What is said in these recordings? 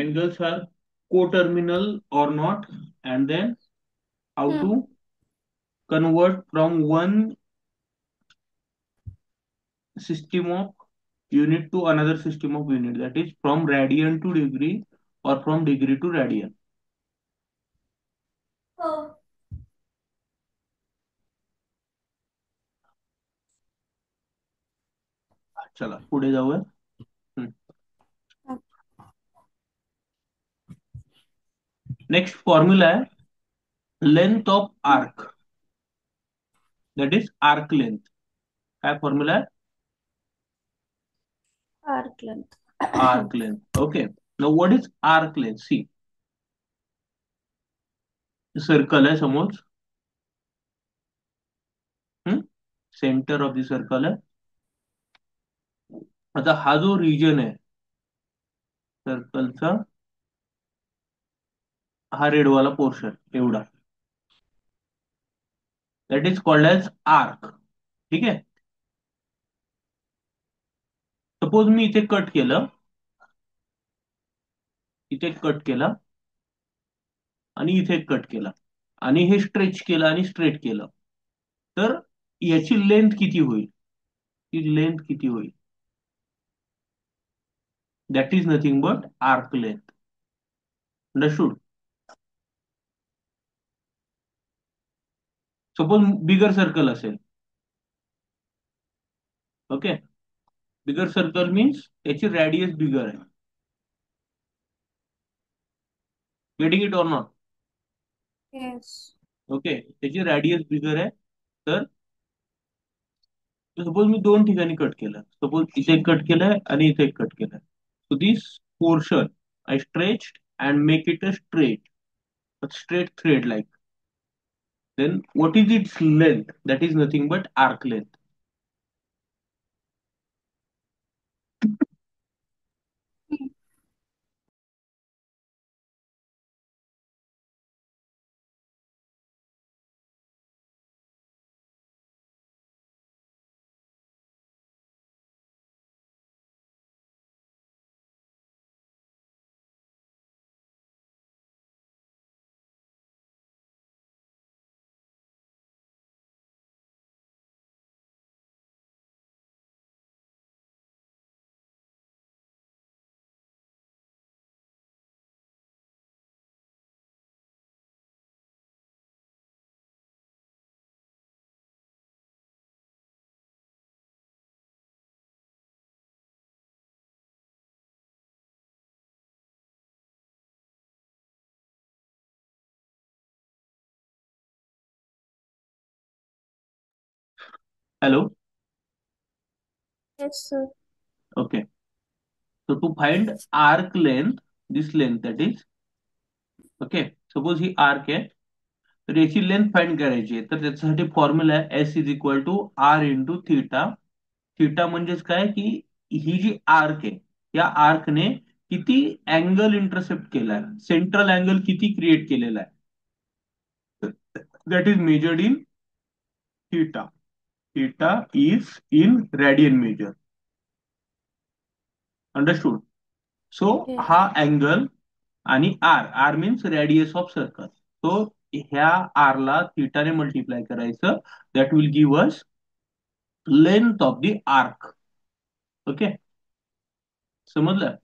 angles are coterminal or not, and then how Hmm. to convert from one system of unit to another system of unit, that is from radian to degree or from degree to radian. Oh. चला पुढे जाऊया. Next formula आहे length of arc, that is arc length. काय formula आहे? Arc length. Arc length. Okay, now what is arc length? See, circle आहे समोर. Centre of the circle आहे. आता हा जो रिजन आहे सर्कलचा, हा रेडवाला पोर्शन एवढा, that is called as arc. ठीक आहे. सपोज मी इथे कट केलं, इथे कट केला आणि इथे कट केला आणि हे स्ट्रेच केलं आणि स्ट्रेट केलं, तर याची लेंथ किती होईल? ही लेंथ किती होईल? That is nothing but arc length. Understood? Suppose bigger circle असेल. ओके, बिगर सर्कल मीन्स याची रॅडियस बिगर आहे. Getting it or not? Yes. Okay, त्याची रॅडियस बिगर आहे. तर सपोज मी दोन ठिकाणी कट केलं, सपोज इथे एक कट केलंय आणि इथे एक कट केलंय. So this portion I stretched and make it a straight thread like. Then what is its length? That is nothing but arc length. Hello? Yes, sir. Okay. So to find arc length, this length that is, okay, suppose he arc आहे, तर याची length find करायची आहे. तर त्याच्यासाठी formula आहे S is equal to R into theta. Theta म्हणजेच काय की ही जी आर्क आहे, या आर्कने किती अँगल इंटरसेप्ट केलाय, सेंट्रल अँगल किती क्रिएट केलेला आहे, that is measured in theta. Theta is in radian measure. Understood? So हा Yes. अँगल आणि R, R means radius of circle. So ह्या आर ला थिटाने मल्टिप्लाय करायचं, that will give us length of the arc. Okay, समजलं?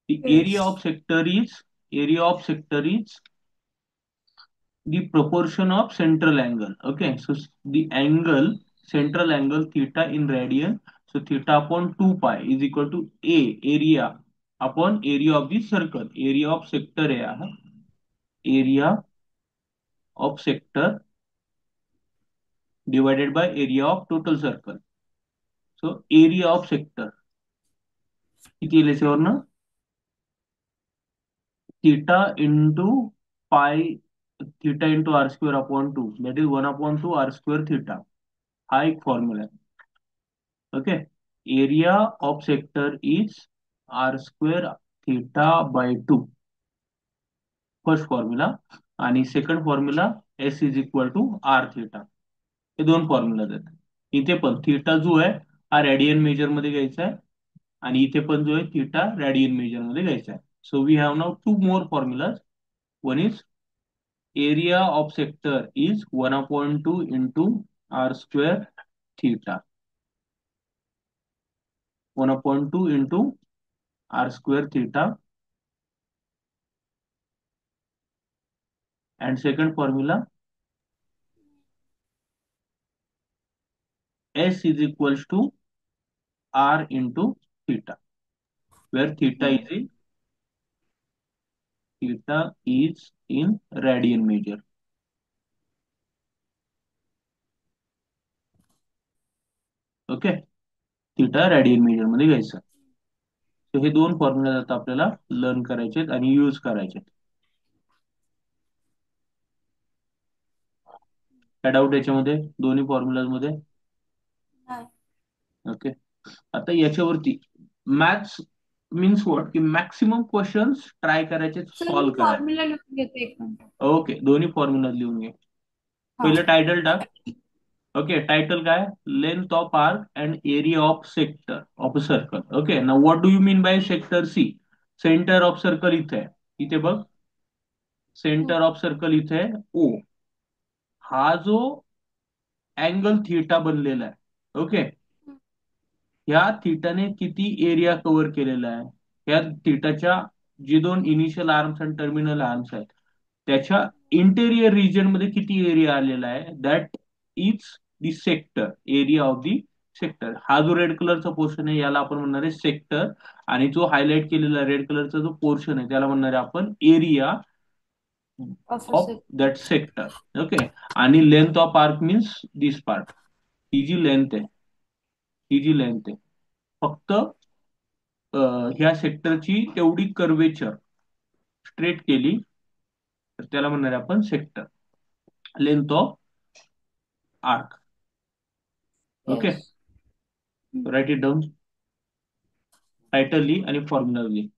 The area Yes. Of sector is, area of sector is the proportion of central angle. Okay, so the angle, central angle theta in radian. So theta upon 2 pi is equal to a, area upon area of the circle. Area of sector है, area of sector divided by area of total circle. So area of sector किती लिहायचं वरनं? theta into pi, theta into r square upon 2, that is 1 upon 2 r square theta. हा एक formula आहे. Okay, area of sector is R square theta by 2, first formula. आणि second formula S is equal to R theta. हे दोन formula आहेत. इथे पण theta जो आहे हा रेडियन मेजर मध्ये घ्यायचा आहे, आणि इथे पण जो आहे थिटा रेडियन मेजर मध्ये घ्यायचा आहे. So we have now two more formulas. One is area of sector is 1 upon 2 into r square theta. 1 upon 2 into r square theta. And second formula, S is equals to r into theta, where Hmm. theta is in radian measure. ओके, theta radian metre मध्ये घ्यायचं. सो हे दोन formula आता आपल्याला learn करायचे आणि use करायचे. काय डाऊट याच्यामध्ये दोन्ही फॉर्म्युला मध्ये? नाही. ओके, आता याच्यावरती मॅथ्स मीन्स व्हॉट की मॅक्सिमम क्वेश्चन्स ट्राय करायचे, सर मी सॉल्व्ह करायचे. फॉर्म्युला लिहून घेते एक मिनिट. ओके, दोन्ही फॉर्म्युला लिहून घे. हा. पहिलं टायटल टाक. ओके, टायटल काय? Length of arc and area of sector of a circle. Okay, now what do you mean by sector? See, centre of circle इथे आहे. इथे बघ, सेंटर हम्म. ऑफ सर्कल इथे आहे ओ. हा जो अँगल थिटा बनलेला आहे, ओके, ह्या थिटाने किती एरिया कव्हर केलेला आहे? ह्या थिटाच्या जे दोन इनिशियल आर्म्स आणि टर्मिनल आर्म्स आहेत त्याच्या इंटेरियर रिजन मध्ये किती एरिया आलेला आहे? That is the sector, area of the sector. हा जो रेड कलरचा पोर्शन आहे याला आपण म्हणणार आहे सेक्टर, आणि जो हायलाइट केलेला रेड कलरचा जो पोर्शन आहे त्याला म्हणणार आहे आपण area of of that sector. Okay, आणि length of arc means this part. ही जी लेंथ आहे, ही जी लेंथ आहे, फक्त ह्या सेक्टरची तेवढी कर्वेचर स्ट्रेट केली तर त्याला म्हणणार आहे आपण sector, length of arc. Okay, yes. Write it down. Title लिही आणि फॉर्म्युला लिही.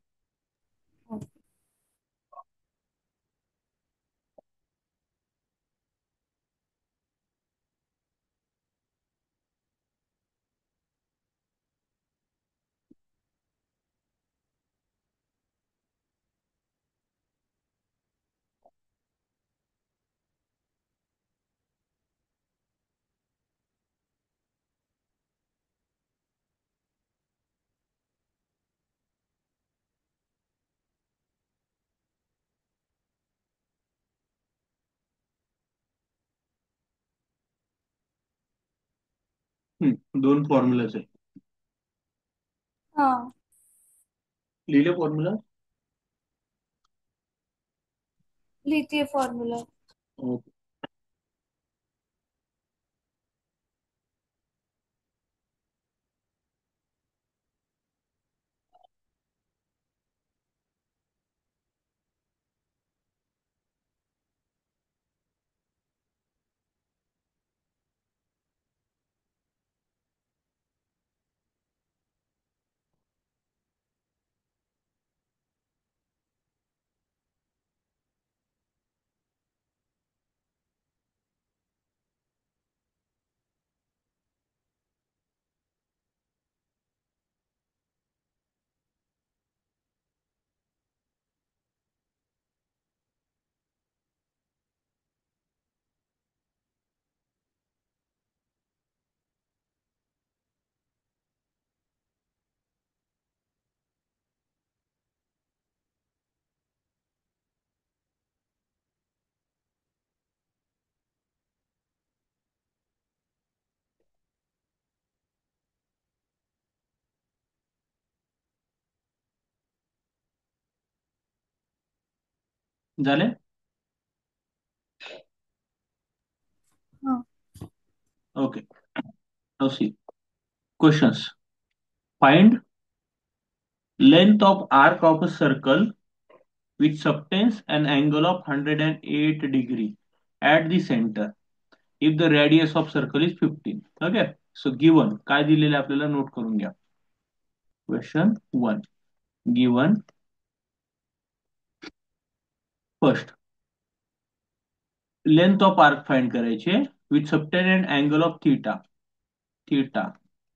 दोन फॉर्म्युलाच आहे. हा. लिहिले फॉर्म्युला? लिहिते फॉर्म्युला. ओके. झाले? हा. Okay, now see questions. Find length of arc of a circle which subtends an angle of 108 degree at the center if the radius of circle is 15. Okay, so given काय दिलेलं आहे आपल्याला note करून घ्या. Question 1 given. First, length of arc find करायचे with subtended angle of theta. Theta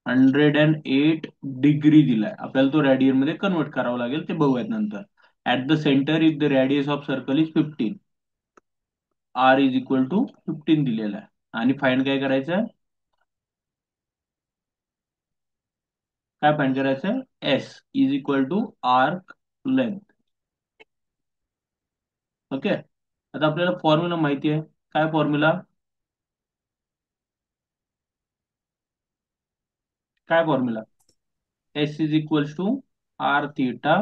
108 degree दिलाय आपल्याला, तो रॅडियन मध्ये कन्वर्ट करावा लागेल, ते बघूयात नंतर. At the center, if the radius of circle is 15, r is equal to 15 दिलेला आहे. आणि फाइंड काय करायचं आहे? काय फाइंड करायचं आहे? S is equal to arc length. Okay, आता आपल्याला फॉर्म्युला माहिती आहे. काय फॉर्म्युला? काय formula? S is equal to R theta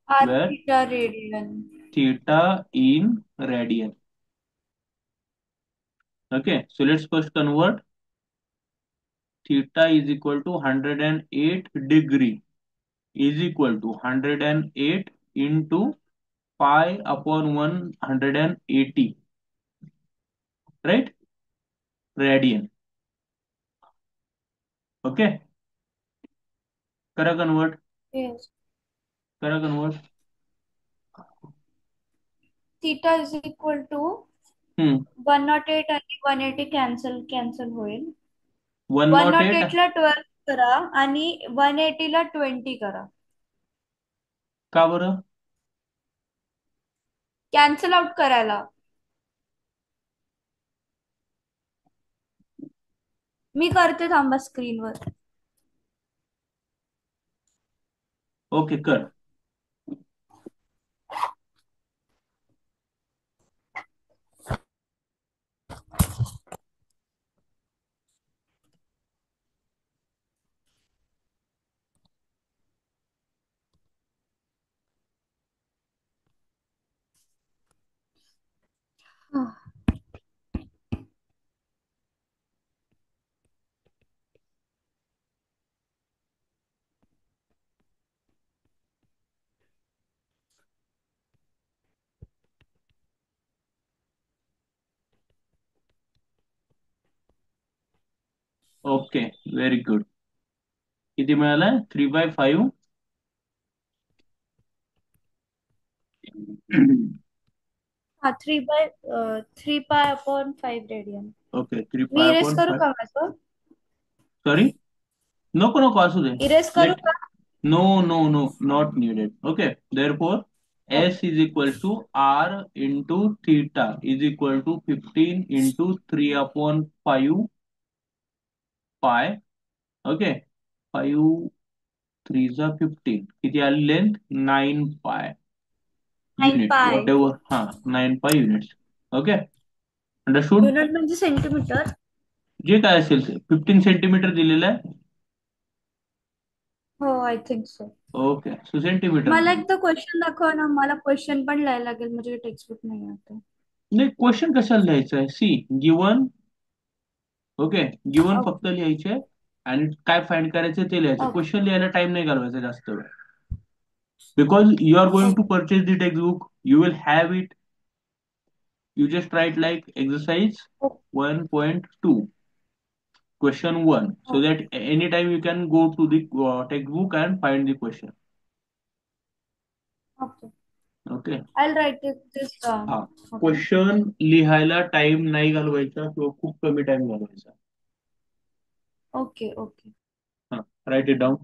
R where theta radian. Theta in radian. Okay, so let's first convert. Theta is equal to 108 degree is equal to 108 into pi upon 180, right? Radian. Okay, करा convert. Yes. करा convert. Theta is equal to hmm. 108 आणि 180 cancel cancel होईल. 108. 108 ला 12 करा आणि 180 ला 20 करा. का बरं? Cancel out करायला. मी करते, थांबा स्क्रीनवर. ओके, कर. Okay, very good. किती मिळालं? 3/5. हा, 3/3 पाय अपॉन 5 रेडियन. ओके, 3 मी पाय इरेज अपॉन करू 5. का माझं? सॉरी, नको नको असू दे. इरेज करू लेट. का? No, no, no, not needed. Okay, therefore, S okay. is equal to R into theta is equal to 15 into 3 upon 5 pi. Okay, 5 3 is 15. किती आली लेंथ? 9 pi 9 unit, पाय. whatever. हाँ, 9 pi units. Okay, understood? Unit म्हणजे centimetre. जे काय असेल ते 15 centimetre दिलेलं आहे. हो, I think so. Okay, so centimetre मला मध्ये. एकदा क्वेश्चन दाखवा ना, मला क्वेश्चन पण लिहायला लागेल, म्हणजे टेक्स्टबुक नाही आता. नाही, क्वेश्चन कशाला लिहायचं आहे? सी गिवन. Okay, given okay. फक्त लिहायचे आणि काय फाइंड करायचं ते लिहायचं. ओके. क्वेश्चन लिहायला टाइम नाही घालवायचा जास्त वेळ. Because you are going to okay. Purchase the text book, you will have it. You just write like exercise 1.2 question 1 so okay. that anytime you can go to the textbook and find the question. Okay. Okay. I write this down. हा, okay. Question लिहायला time नाही घालवायचा किंवा खूप कमी time घालवायचा. Okay. Okay. हा, write it down.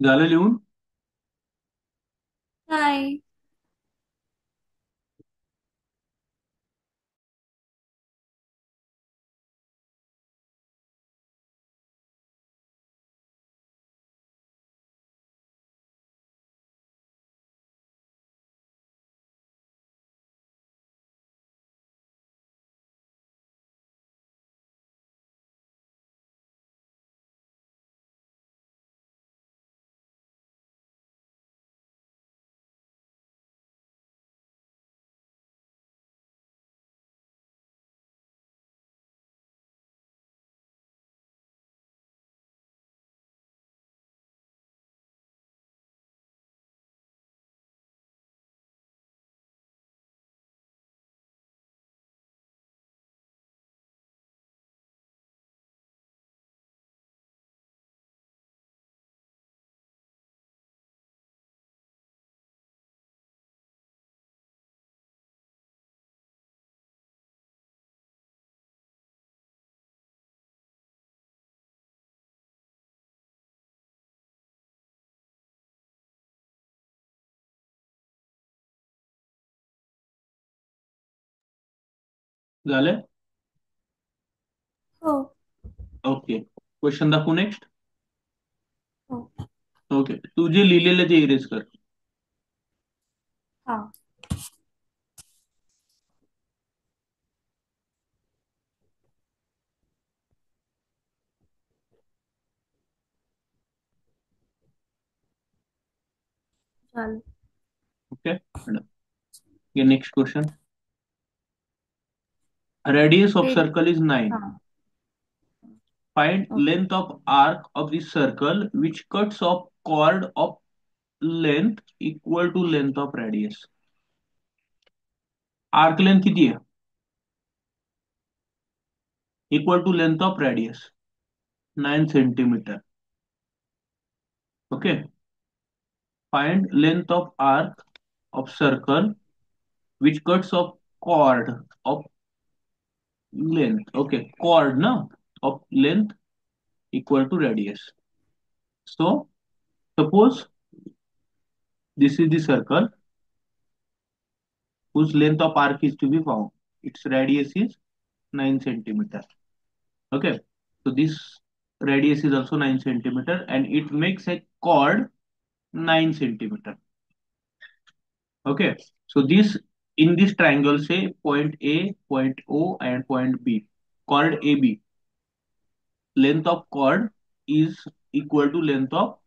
झालं लिहून? नाही. झालं? हो. ओके, क्वेश्चन दाखवू नेक्स्ट. हो. ओके, तू जे लिहिलेलं ते इरेज कर. हा. चालेल. Okay, next question. Radius of रेडी. circle is 9. हा. Find okay. length of arc of the circle which cuts off chord of length equal to length of radius. Arc length किती आहे? Equal to length of radius 9 centimeter. Okay. Find length of arc of circle which cuts off chord of length. Okay, chord na of length equal to radius. So suppose this is the circle whose length of arc is to be found. Its radius is 9 centimeter. Okay, so this radius is also 9 centimeter and it makes a chord 9 centimeter. Okay, so this in this triangle say point A, point O and point B. Chord AB, length of chord is equal to length of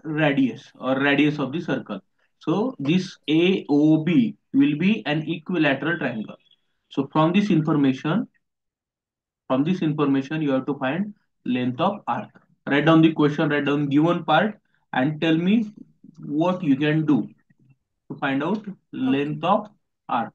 radius or radius of the circle. So this AOB will be an equilateral triangle. So from this information you have to find length of arc. Write down the question, write down given part and tell me what you can do to find out okay. length of arc.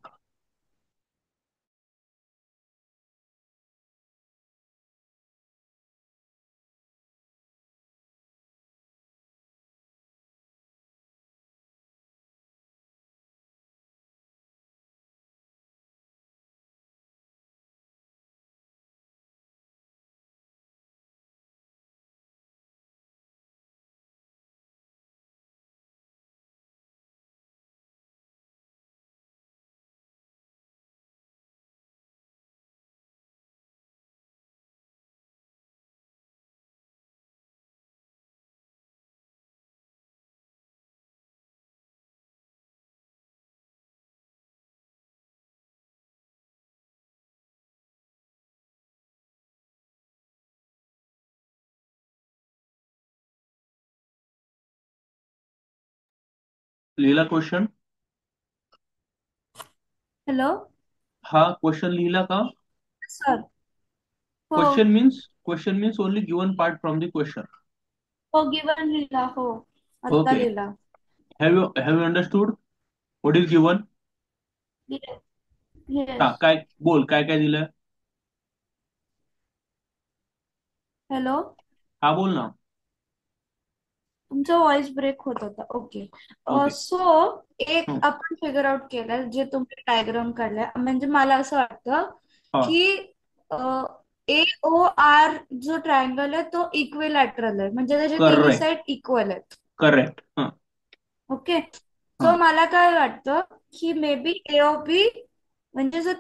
लिहिला question? Hello. हा question लिहिला का? Sir. हो. Question means only given part from the question. हो, given लिहिला. हो. आत्ता Okay. लिहिला. Have you understood what is given? हा, येस. काय बोल, काय काय दिलं? हॅलो. हा बोल ना. तुमचा व्हॉइस ब्रेक होत होता. ओके. ओके. सो एक आपण फिगर आउट केलं जे तुम्ही डायग्राम काढलाय म्हणजे मला असं वाटतं हा. की ए ओ आर जो ट्रायंगल आहे तो इक्विलॅटरल आहे, म्हणजे त्याचे तिन्ही करेक्ट. साइड इक्वल आहेत. करेक्ट. हा. ओके. हा. सो मला काय वाटतं की maybe A of B म्हणजे जो